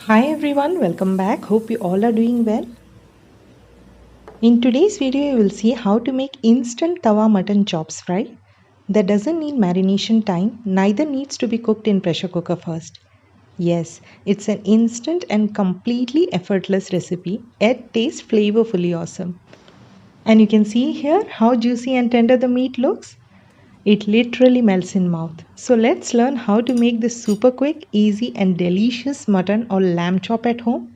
Hi everyone, welcome back. Hope you all are doing well. In today's video, you will see how to make instant tawa mutton chops fry. That doesn't need marination time, neither needs to be cooked in pressure cooker first. Yes, it's an instant and completely effortless recipe, yet tastes flavorfully awesome. And you can see here how juicy and tender the meat looks. It literally melts in mouth. So let's learn how to make this super quick, easy and delicious mutton or lamb chop at home.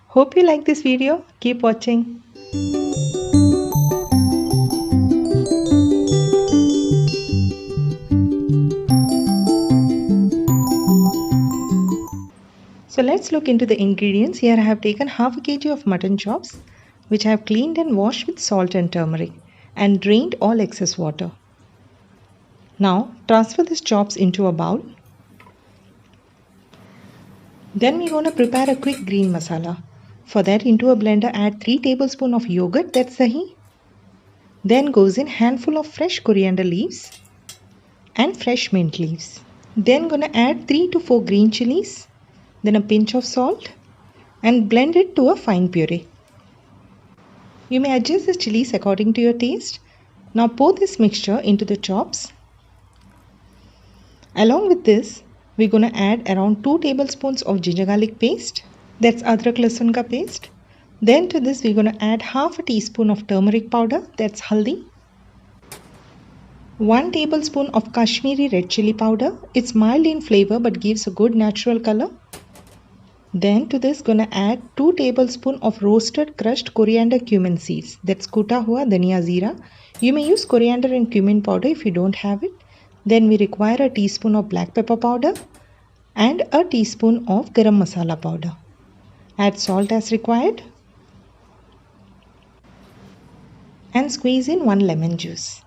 Hope you like this video. Keep watching. So let's look into the ingredients. Here I have taken half a kg of mutton chops, which I have cleaned and washed with salt and turmeric and drained all excess water. Now transfer these chops into a bowl. Then we're going to prepare a quick green masala. For that, into a blender add 3 tablespoons of yogurt, that's dahi. Then goes in handful of fresh coriander leaves and fresh mint leaves. Then gonna add 3 to 4 green chilies, then a pinch of salt and blend it to a fine puree. You may adjust the chilies according to your taste. Now pour this mixture into the chops. Along with this, we're gonna add around 2 tablespoons of ginger garlic paste, that's adrak lasun ka paste. Then to this we're gonna add half a teaspoon of turmeric powder, that's haldi. 1 tablespoon of Kashmiri red chili powder. It's mild in flavor but gives a good natural color. Then to this gonna add 2 tablespoons of roasted crushed coriander cumin seeds. That's kuta hua dhania zira. You may use coriander and cumin powder if you don't have it. Then we require a teaspoon of black pepper powder and a teaspoon of garam masala powder. Add salt as required. And squeeze in 1 lemon juice.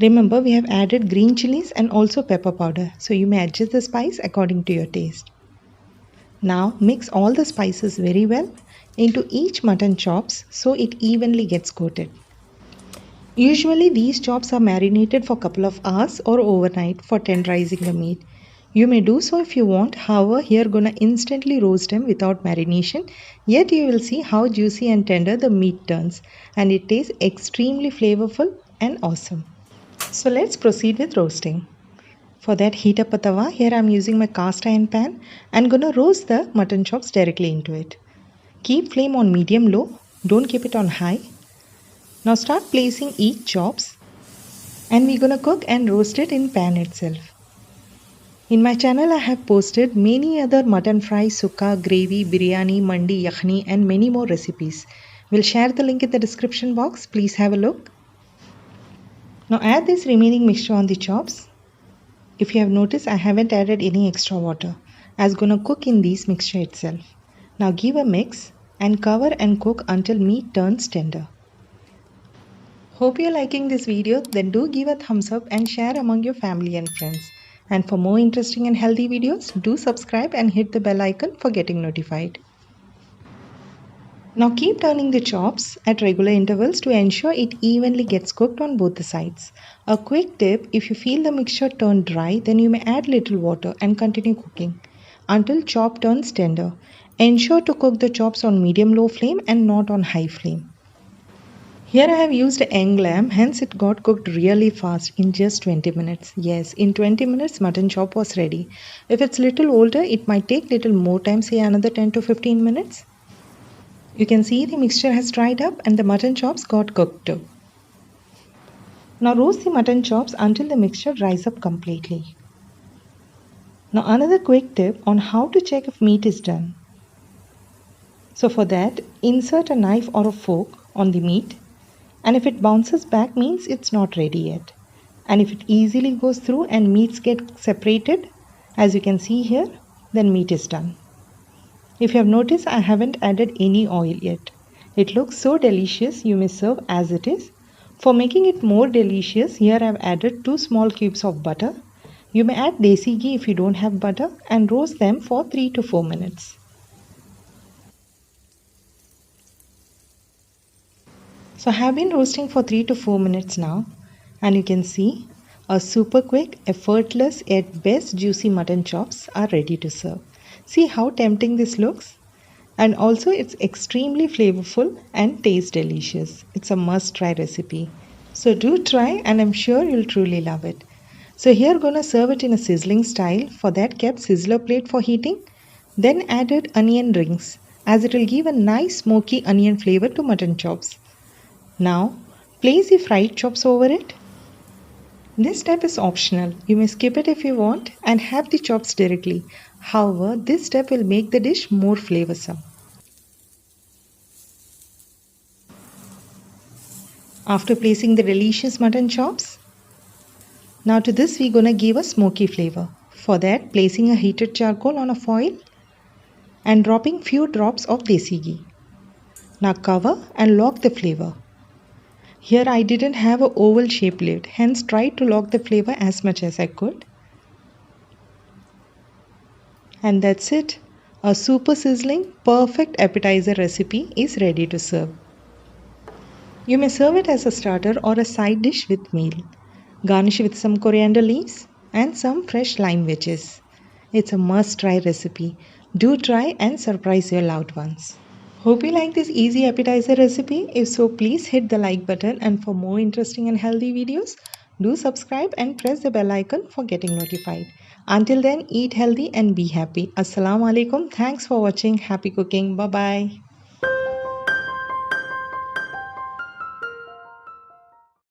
Remember, we have added green chilies and also pepper powder, so you may adjust the spice according to your taste. Now mix all the spices very well into each mutton chops so it evenly gets coated. Usually these chops are marinated for a couple of hours or overnight for tenderizing the meat. You may do so if you want, however here gonna instantly roast them without marination, yet you will see how juicy and tender the meat turns and it tastes extremely flavorful and awesome. So let's proceed with roasting. For that, heat up a tawa. Here I am using my cast iron pan and gonna roast the mutton chops directly into it. Keep flame on medium low, don't keep it on high. Now start placing each chops and we're gonna cook and roast it in pan itself. In my channel I have posted many other mutton fry, sukka, gravy, biryani, mandi, yakhni and many more recipes. We'll share the link in the description box. Please have a look. Now add this remaining mixture on the chops. If you have noticed, I haven't added any extra water. I was gonna cook in this mixture itself. Now give a mix and cover and cook until meat turns tender. Hope you're liking this video. Then do give a thumbs up and share among your family and friends. And for more interesting and healthy videos, do subscribe and hit the bell icon for getting notified. Now keep turning the chops at regular intervals to ensure it evenly gets cooked on both the sides. A quick tip, if you feel the mixture turn dry, then you may add little water and continue cooking until chop turns tender. Ensure to cook the chops on medium-low flame and not on high flame. Here I have used a young lamb, hence it got cooked really fast in just 20 minutes. Yes, in 20 minutes mutton chop was ready. If it's little older, it might take little more time, say another 10 to 15 minutes. You can see the mixture has dried up and the mutton chops got cooked too. Now roast the mutton chops until the mixture dries up completely. Now another quick tip on how to check if meat is done. So for that, insert a knife or a fork on the meat, and if it bounces back means it's not ready yet. And if it easily goes through and meats get separated, as you can see here, then meat is done. If you have noticed, I haven't added any oil yet. It looks so delicious, you may serve as it is. For making it more delicious, here I have added 2 small cubes of butter. You may add desi ghee if you don't have butter and roast them for 3 to 4 minutes. So I have been roasting for 3 to 4 minutes now, and you can see a super quick, effortless yet best juicy mutton chops are ready to serve. See how tempting this looks? And also it's extremely flavorful and tastes delicious. It's a must try recipe. So do try and I'm sure you'll truly love it. So here gonna serve it in a sizzling style. For that kept sizzler plate for heating. Then added onion rings as it will give a nice smoky onion flavor to mutton chops. Now place the fried chops over it. This step is optional. You may skip it if you want and have the chops directly. However, this step will make the dish more flavorsome. After placing the delicious mutton chops, now to this we're gonna give a smoky flavor. For that, placing a heated charcoal on a foil and dropping few drops of desi ghee. Now cover and lock the flavor. Here I didn't have an oval shaped lid, hence tried to lock the flavor as much as I could. And that's it. A super sizzling, perfect appetizer recipe is ready to serve. You may serve it as a starter or a side dish with meal. Garnish with some coriander leaves and some fresh lime wedges. It's a must try recipe. Do try and surprise your loved ones. Hope you like this easy appetizer recipe. If so, please hit the like button, and for more interesting and healthy videos, do subscribe and press the bell icon for getting notified. Until then, eat healthy and be happy. Assalamu alaikum. Thanks for watching. Happy cooking. Bye bye.